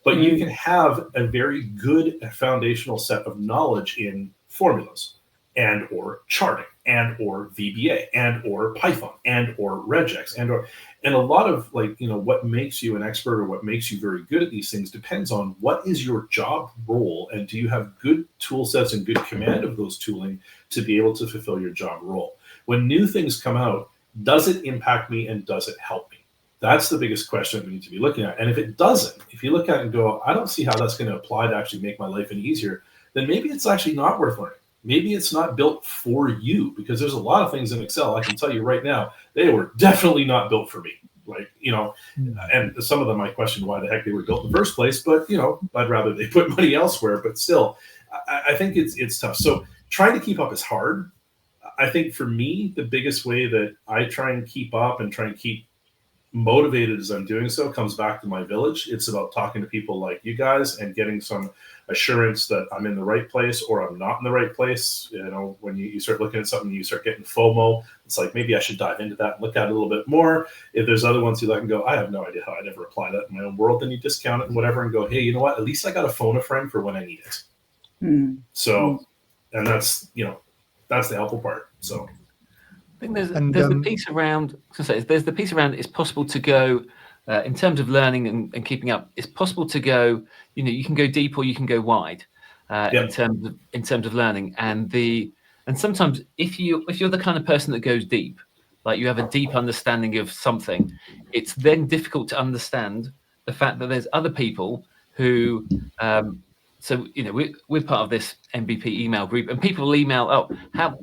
But you can have a very good foundational set of knowledge in formulas, and or charting and or VBA and or Python and or regex and a lot of what makes you an expert or what makes you very good at these things depends on what is your job role, and do you have good tool sets and good command of those tooling to be able to fulfill your job role. When new things come out, does it impact me and does it help me? That's the biggest question we need to be looking at. And if it doesn't, if you look at it and go, I don't see how that's going to apply to actually make my life any easier, then maybe it's actually not worth learning. Maybe it's not built for you, because there's a lot of things in Excel, I can tell you right now, they were definitely not built for me. And some of them I question why the heck they were built in the first place, but I'd rather they put money elsewhere. But still, I think it's tough. So trying to keep up is hard. I think for me, the biggest way that I try and keep up and try and keep motivated as I'm doing so comes back to my village. It's about talking to people like you guys and getting some assurance that I'm in the right place or I'm not in the right place. When you start looking at something, you start getting FOMO. It's like, maybe I should dive into that and look at it a little bit more. If there's other ones you like and go, I have no idea how I'd ever apply that in my own world, then you discount it and whatever and go, hey, you know what? At least I got to phone a friend for when I need it. So, and that's the helpful part. So I think there's the piece around. There's the piece around. It's possible to go in terms of learning and keeping up. It's possible to go. You can go deep or you can go wide in terms of learning. And sometimes if you're the kind of person that goes deep, like you have a deep understanding of something, it's then difficult to understand the fact that there's other people who. So we're part of this MVP email group, and people will email,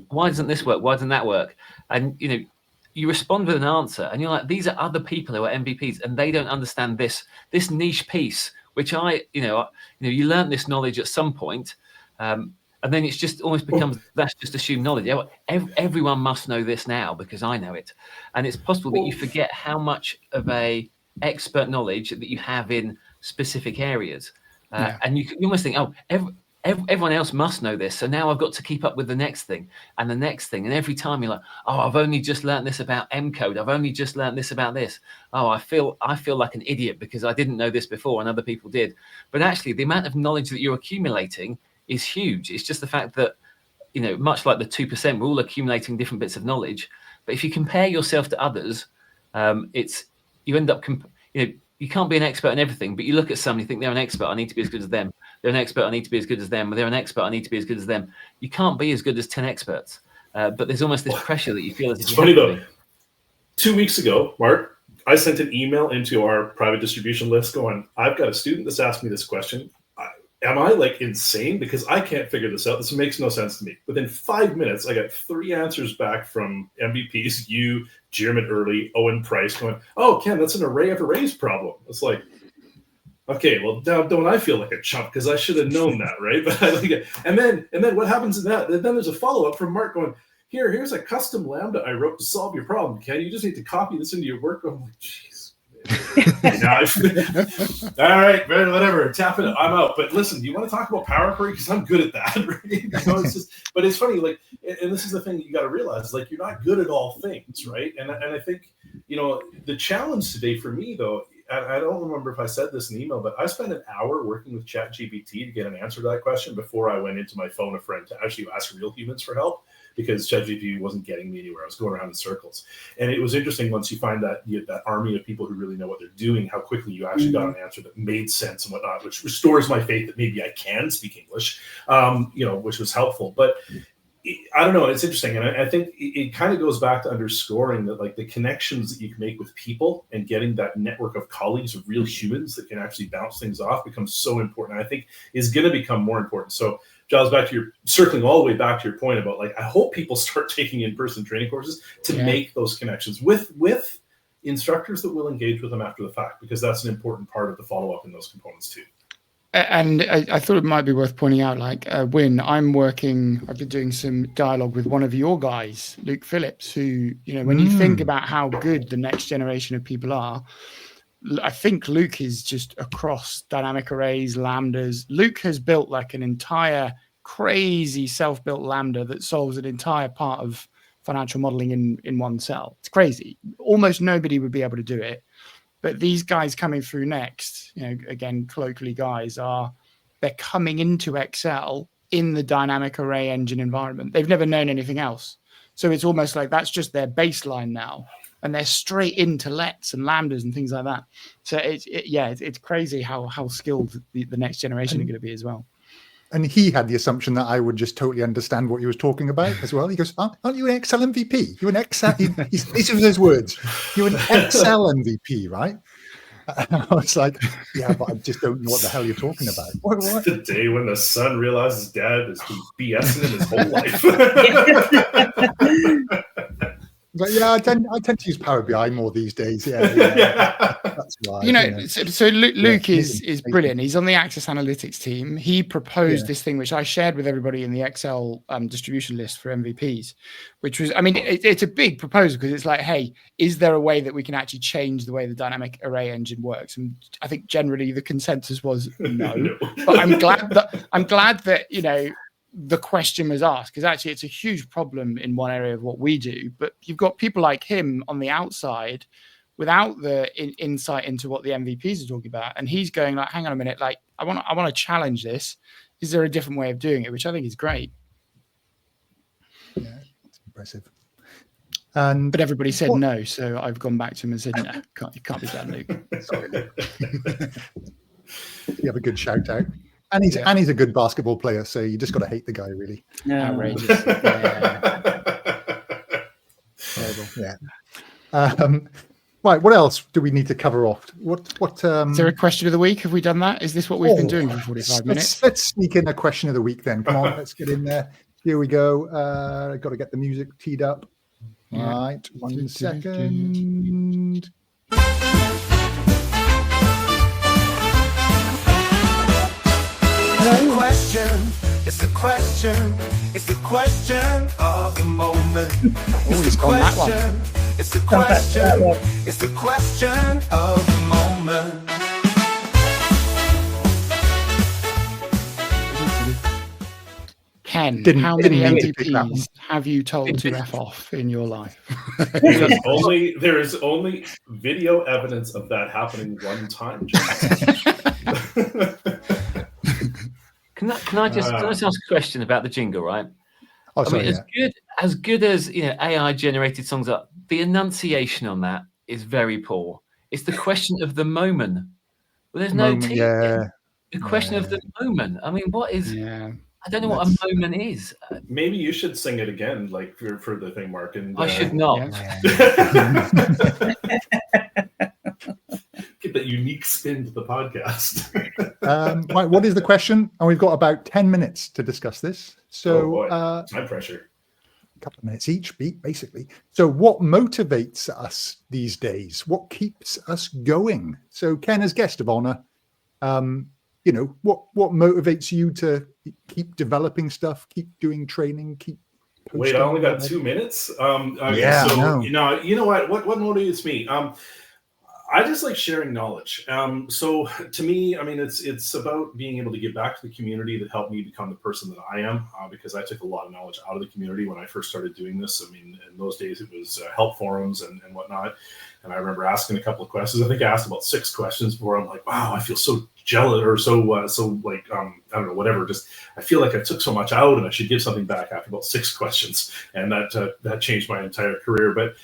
why doesn't this work? Why doesn't that work? And you respond with an answer, and you're like, these are other people who are MVPs, and they don't understand this niche piece, which you learn this knowledge at some point, and then it's just almost becomes that's just assumed knowledge. Everyone must know this now because I know it, and it's possible that you forget how much of a expert knowledge that you have in specific areas. And you almost think, everyone else must know this, so now I've got to keep up with the next thing and the next thing. And every time you're like, I've only just learned this about M code. I've only just learned this about this. I feel like an idiot because I didn't know this before and other people did. But actually, the amount of knowledge that you're accumulating is huge. It's just the fact that, much like the 2%, we're all accumulating different bits of knowledge. But if you compare yourself to others, you end up you can't be an expert in everything, but you look at someone, you think they're an expert, I need to be as good as them. They're an expert, I need to be as good as them. They're an expert, I need to be as good as them. You can't be as good as 10 experts. But there's almost this pressure that you feel as if you have to be. It's funny though. 2 weeks ago, Mark, I sent an email into our private distribution list going, I've got a student that's asked me this question. Am I insane? Because I can't figure this out. This makes no sense to me. Within 5 minutes, I got 3 answers back from MVPs, you, Jeremy Early, Owen Price, going, Ken, that's an array of arrays problem. It's like, okay, well, now don't I feel like a chump because I should have known that, right? But I like it. And then what happens in that? Then there's a follow-up from Mark going, here's a custom Lambda I wrote to solve your problem, Ken. You just need to copy this into your work. I'm like, jeez. All right, whatever. Tap it. I'm out. But listen, do you want to talk about Power Query? Because I'm good at that. Right? But it's funny. And this is the thing you got to realize. You're not good at all things, right? And I think the challenge today for me though. I don't remember if I said this in the email, but I spent an hour working with ChatGPT to get an answer to that question before I went into my phone a friend to actually ask real humans for help, because ChatGPT wasn't getting me anywhere. I was going around in circles. And it was interesting once you find that that army of people who really know what they're doing, how quickly you actually got an answer that made sense and whatnot, which restores my faith that maybe I can speak English, which was helpful. But I don't know. It's interesting. And I think it kind of goes back to underscoring that the connections that you can make with people and getting that network of colleagues, of real humans that can actually bounce things off becomes so important. And I think is going to become more important. So Giles, circling all the way back to your point about I hope people start taking in-person training courses to make those connections with instructors that will engage with them after the fact, because that's an important part of the follow-up in those components too. And I thought it might be worth pointing out, Wyn, I've been doing some dialogue with one of your guys, Luke Phillips, who, when you think about how good the next generation of people are, I think Luke is just across dynamic arrays, lambdas. Luke has built an entire crazy self-built lambda that solves an entire part of financial modeling in one cell. It's crazy. Almost nobody would be able to do it. But these guys coming through next, again, colloquially guys, they're coming into Excel in the dynamic array engine environment. They've never known anything else. So it's almost like that's just their baseline now. And they're straight into lets and lambdas and things like that. So it's crazy how skilled the next generation are going to be as well. And he had the assumption that I would just totally understand what he was talking about as well. He goes, aren't you an Excel MVP? You're an Excel, these are his words. You're an Excel MVP, right? And I was like, yeah, but I just don't know what the hell you're talking about. What? It's the day when the son realizes dad has been BSing him his whole life. But yeah, I tend to use Power BI more these days. Yeah. That's why. So Luke is brilliant. He's on the Access Analytics team. He proposed this thing, which I shared with everybody in the Excel distribution list for MVPs, which was, it's a big proposal because it's like, hey, is there a way that we can actually change the way the dynamic array engine works? And I think generally the consensus was no. But I'm glad that the question was asked, because actually it's a huge problem in one area of what we do, but you've got people like him on the outside without the insight into what the MVPs are talking about, and he's going like, hang on a minute, like I want to challenge this. Is there a different way of doing it? Which I think is great. Yeah, it's impressive. But everybody said no, so I've gone back to him and said, no, it can't be done, Luke. Sorry, Luke. You have a good shout out. And he's a good basketball player, so you just got to hate the guy, really. No. Outrageous. Terrible. Yeah. Right. What else do we need to cover off? What? Is there a question of the week? Have we done that? Is this what we've been doing for 45 minutes? Let's sneak in a question of the week then. Come on, let's get in there. Here we go. Got to get the music teed up. Yeah. Right. 1 second. It's the question of the moment. He's gone that one. It's the question of the moment. Ken, how many MVPs have you told to F off in your life? There is only video evidence of that happening one time. Can I just ask a question about the jingle, right? Oh, sorry, as good as AI generated songs are, the enunciation on that is very poor. It's the question of the moment. Well, there's no T. Yeah. The question of the moment. I mean, what is? Yeah. I don't know what a moment is. Maybe you should sing it again, like for the thing, Mark. And I should not. Get that unique spin to the podcast. Right, what is the question? And we've got about 10 minutes to discuss this. So time pressure. A couple of minutes each, basically. So what motivates us these days? What keeps us going? So Ken, as guest of honor, what motivates you to keep developing stuff, keep doing training, keep posting? Wait, I only got 2 minutes. Yeah, so you know what motivates me? I just like sharing knowledge. So to me, it's about being able to give back to the community that helped me become the person that I am, because I took a lot of knowledge out of the community when I first started doing this. In those days, it was help forums and whatnot. And I remember asking a couple of questions. I think I asked about 6 questions before I'm like, wow, I feel so jealous or so like, I don't know, whatever. Just, I feel like I took so much out and I should give something back after about 6 questions. And that changed my entire career. But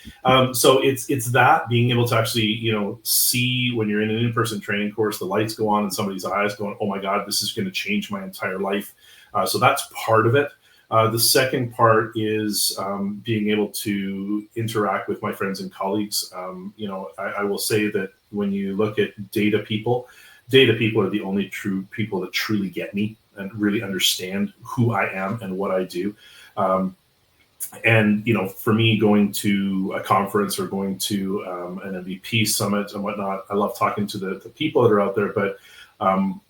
so it's that being able to actually, see when you're in an in-person training course, the lights go on in somebody's eyes going, oh my God, this is going to change my entire life. So that's part of it. The second part is being able to interact with my friends and colleagues. I will say that when you look at data people are the only true people that truly get me and really understand who I am and what I do. And for me, going to a conference or going to an MVP summit and whatnot, I love talking to the people that are out there. But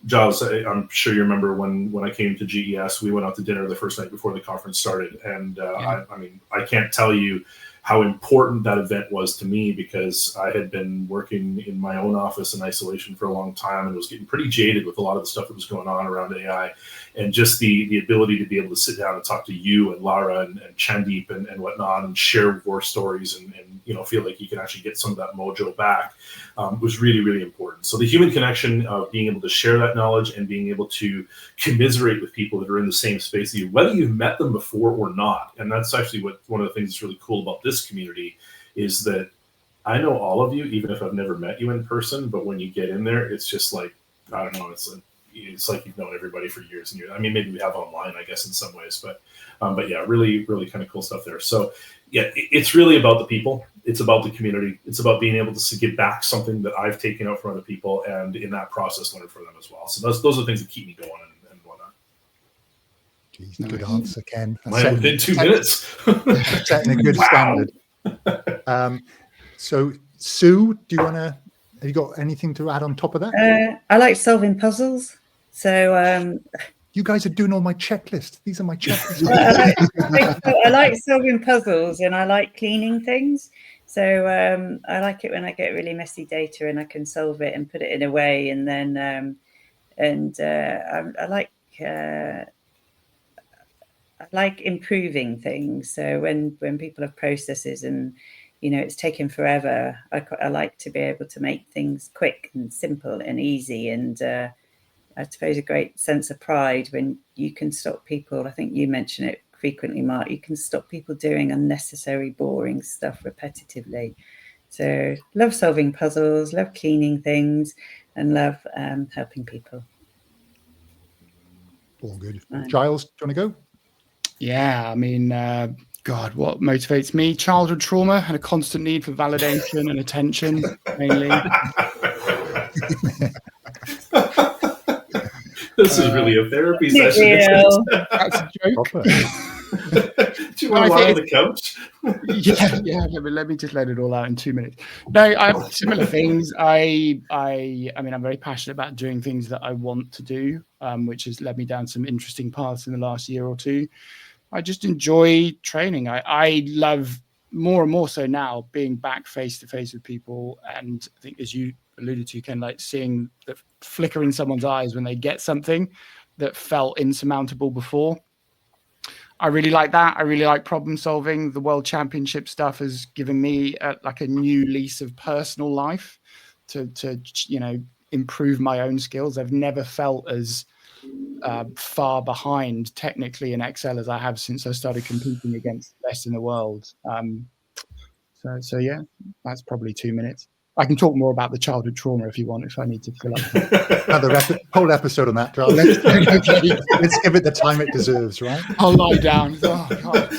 Giles, I'm sure you remember when I came to GES, we went out to dinner the first night before the conference started. And I can't tell you how important that event was to me, because I had been working in my own office in isolation for a long time and was getting pretty jaded with a lot of the stuff that was going on around AI. And just the ability to be able to sit down and talk to you and Laura and Chandeep and whatnot, and share war stories and feel like you can actually get some of that mojo back was really, really important. So the human connection of being able to share that knowledge and being able to commiserate with people that are in the same space as you, whether you've met them before or not. And that's actually one of the things that's really cool about this community, is that I know all of you, even if I've never met you in person, but when you get in there, it's just like, I don't know, it's like you've known everybody for years and years. I mean, maybe we have online, I guess, in some ways, but yeah, really, really kind of cool stuff there. So yeah, it's really about the people. It's about the community. It's about being able to give back something that I've taken out from other people, and in that process, learn from them as well. So those are things that keep me going and whatnot. Jeez, good answer, Ken. Within 2 minutes. Setting a good standard. So Sue, have you got anything to add on top of that? I like solving puzzles. So you guys are doing all my checklists. These are my checklists. I like solving puzzles, and I like cleaning things. So I like it when I get really messy data and I can solve it and put it in a way. And then I like improving things. So when people have processes and it's taken forever, I like to be able to make things quick and simple and easy. And I suppose a great sense of pride when you can stop people. I think you mention it frequently, Mark. You can stop people doing unnecessary, boring stuff repetitively. So love solving puzzles, love cleaning things, and love helping people. All good. Giles, do you want to go? Yeah, I mean, God, what motivates me? Childhood trauma and a constant need for validation and attention, mainly. This is really a therapy session. Yeah. That's a joke. Do you want to lie on the couch? Yeah. Let me just let it all out in 2 minutes. No, I have similar things. I mean, I'm very passionate about doing things that I want to do, which has led me down some interesting paths in the last year or two. I just enjoy training. I love more and more so now being back face to face with people, and I think, as you alluded to, Ken, like seeing the flicker in someone's eyes when they get something that felt insurmountable before. I really like that. I really like problem solving. The World Championship stuff has given me a new lease of personal life to improve my own skills. I've never felt as far behind technically in Excel as I have since I started competing against the best in the world. So yeah, that's probably 2 minutes. I can talk more about the childhood trauma if you want, if I need to fill up. Another whole episode on that, Charles. Let's give it the time it deserves, right? I'll lie down. Oh, God.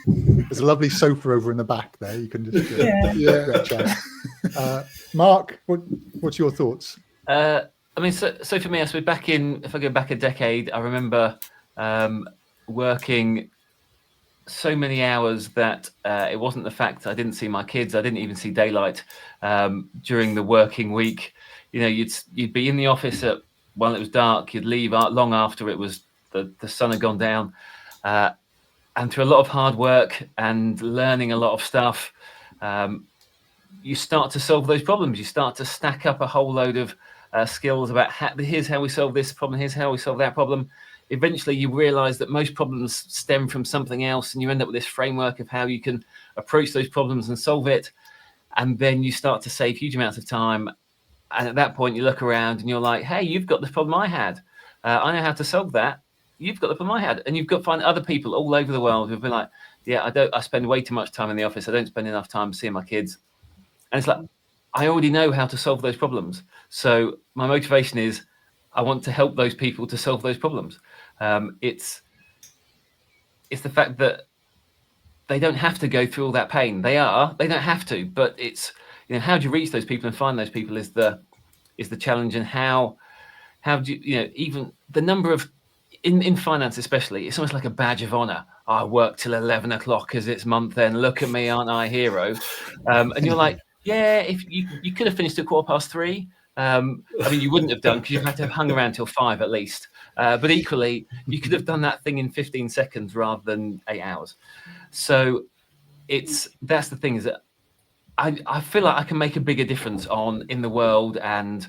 There's a lovely sofa over in the back there. You can just yeah. Mark, what's your thoughts? I mean, so for me, I suppose if I go back a decade, I remember working so many hours that it wasn't the fact I didn't see my kids. I didn't even see daylight during the working week. You'd be in the office when it was dark. You'd leave long after it was the sun had gone down, and through a lot of hard work and learning a lot of stuff, you start to solve those problems. You start to stack up a whole load of skills about here's how we solve this problem. Here's how we solve that problem. Eventually you realize that most problems stem from something else, and you end up with this framework of how you can approach those problems and solve it. And then you start to save huge amounts of time. And at that point you look around and you're like, hey, you've got the problem I had. I know how to solve that. You've got the problem I had. And you've got to find other people all over the world who've been like, yeah, I spend way too much time in the office. I don't spend enough time seeing my kids. And it's like, I already know how to solve those problems. So my motivation is I want to help those people to solve those problems. It's the fact that they don't have to go through all that pain. They don't have to, but it's, how do you reach those people and find those people is the challenge. And how do you, even the number of, in finance especially, it's almost like a badge of honor. I work till 11 o'clock because it's month end. Look at me, aren't I a hero? And you're like, yeah, if you could have finished at 3:15. I mean, you wouldn't have done because you'd have to have hung around till 5 at least. But equally, you could have done that thing in 15 seconds rather than 8 hours. So that's the thing, is that I feel like I can make a bigger difference in the world, and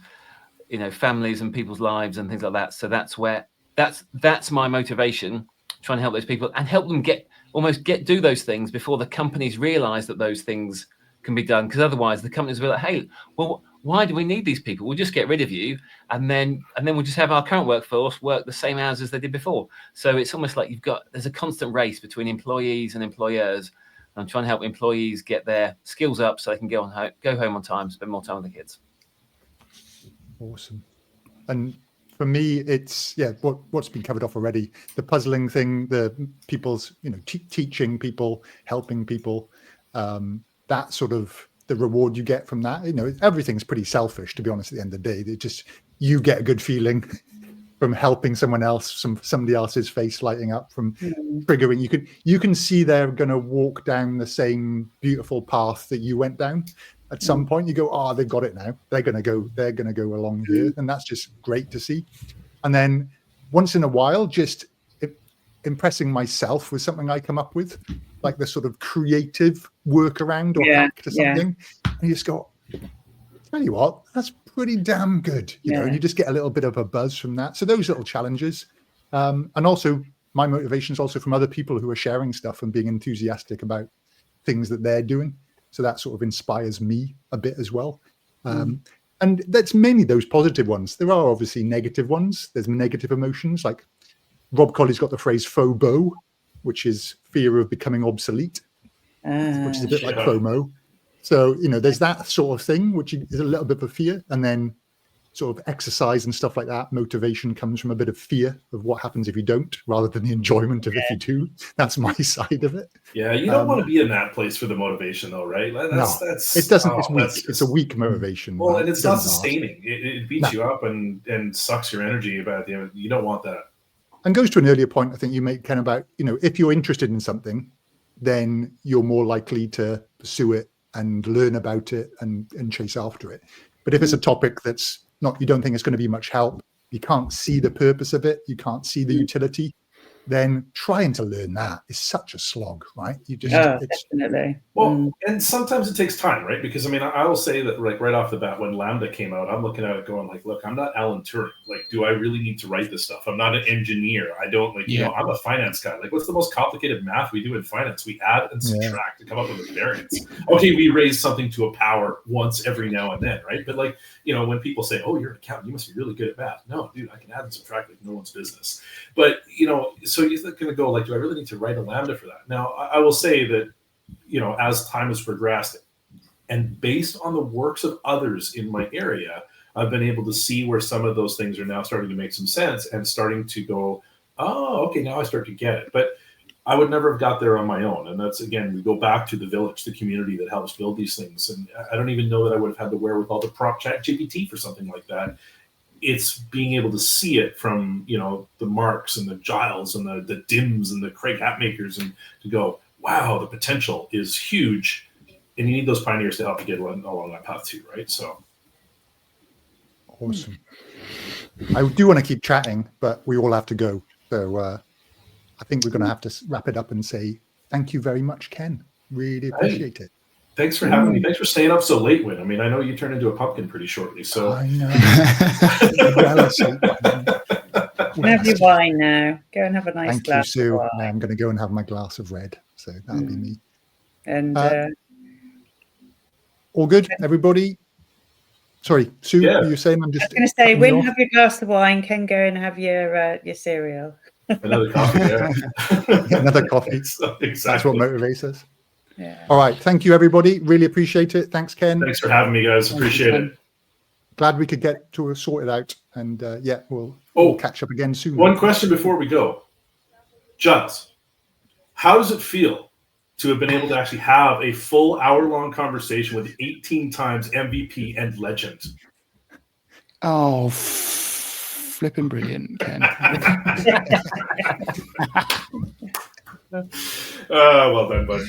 families and people's lives and things like that. So that's my motivation, trying to help those people and help them do those things before the companies realize that those things can be done. Because otherwise the companies will be like, hey, well, why do we need these people? We'll just get rid of you, and then we'll just have our current workforce work the same hours as they did before. So it's almost like there's a constant race between employees and employers. I'm trying to help employees get their skills up so they can go home on time, spend more time with the kids. Awesome. And for me, it's what's been covered off already. The puzzling thing, the people's teaching people, helping people, that sort of the reward you get from that. Everything's pretty selfish, to be honest. At the end of the day, you get a good feeling from helping someone else, somebody else's face lighting up, from triggering. You can see they're going to walk down the same beautiful path that you went down. At some point, you go, oh, they've got it now. They're going to go along here, and that's just great to see. And then once in a while, just impressing myself with something I come up with, like the sort of creative workaround or hack to something, and you just go, tell you what, that's pretty damn good, know. And you just get a little bit of a buzz from that. So those little challenges, and also my motivation is also from other people who are sharing stuff and being enthusiastic about things that they're doing. So that sort of inspires me a bit as well. And that's mainly those positive ones. There are obviously negative ones. There's negative emotions. Like Rob Colley's got the phrase FOBO, which is fear of becoming obsolete, which is a bit like FOMO. So, there's that sort of thing, which is a little bit of a fear. And then sort of exercise and stuff like that, motivation comes from a bit of fear of what happens if you don't, rather than the enjoyment of if you do. That's my side of it. Yeah, you don't want to be in that place for the motivation, though, right? That's it doesn't. It's weak. It's a weak motivation. Well, right? And it's not sustaining. It beats you up and sucks your energy about the end. You don't want that. And goes to an earlier point I think you make, Ken, about if you're interested in something, then you're more likely to pursue it and learn about it and chase after it. But if it's a topic that's you don't think it's going to be much help, you can't see the purpose of it, you can't see the utility, then trying to learn that is such a slog, right? Definitely. Well, and sometimes it takes time, right? Because I will say that right off the bat, when Lambda came out, I'm looking at it going like, look, I'm not Alan Turing. Like, do I really need to write this stuff? I'm not an engineer. I don't I'm a finance guy. Like, what's the most complicated math we do in finance? We add and subtract to come up with a variance. Okay, we raise something to a power once every now and then, right? But when people say, oh, you're an accountant, you must be really good at math. No, dude, I can add and subtract like no one's business. But, so you're going to go like, do I really need to write a Lambda for that? Now, I will say that, as time has progressed and based on the works of others in my area, I've been able to see where some of those things are now starting to make some sense and starting to go, oh, okay, now I start to get it. But I would never have got there on my own. And that's, again, we go back to the village, the community that helps build these things. And I don't even know that I would have had the wherewithal to prompt ChatGPT for something like that. It's being able to see it from, the Marks and the Giles and the Dims and the Craig Hatmakers, and to go, wow, the potential is huge. And you need those pioneers to help you get along that path too, right? So. Awesome. I do want to keep chatting, but we all have to go. So I think we're going to have to wrap it up and say thank you very much, Ken. Really appreciate it. Thanks for having me. Thanks for staying up so late, Wyn. I know you turn into a pumpkin pretty shortly. So I know. Have your wine now. Go and have a nice Thank glass you, Sue. of wine. Now I'm going to go and have my glass of red. So that'll be me. And all good, everybody? Sorry, Sue, what were you saying? I was going to say, Wyn, have your glass of wine. Ken, go and have your cereal. Another coffee, Another coffee. Exactly. That's what motivates us. Yeah. All right. Thank you, everybody. Really appreciate it. Thanks, Ken. Thanks for having me, guys. Appreciate it. Glad we could get to sort it out. And we'll catch up again soon. One question before we go. Giles, how does it feel to have been able to actually have a full hour-long conversation with 18 times MVP and legend? Oh, flipping brilliant, Ken. Well done, bud.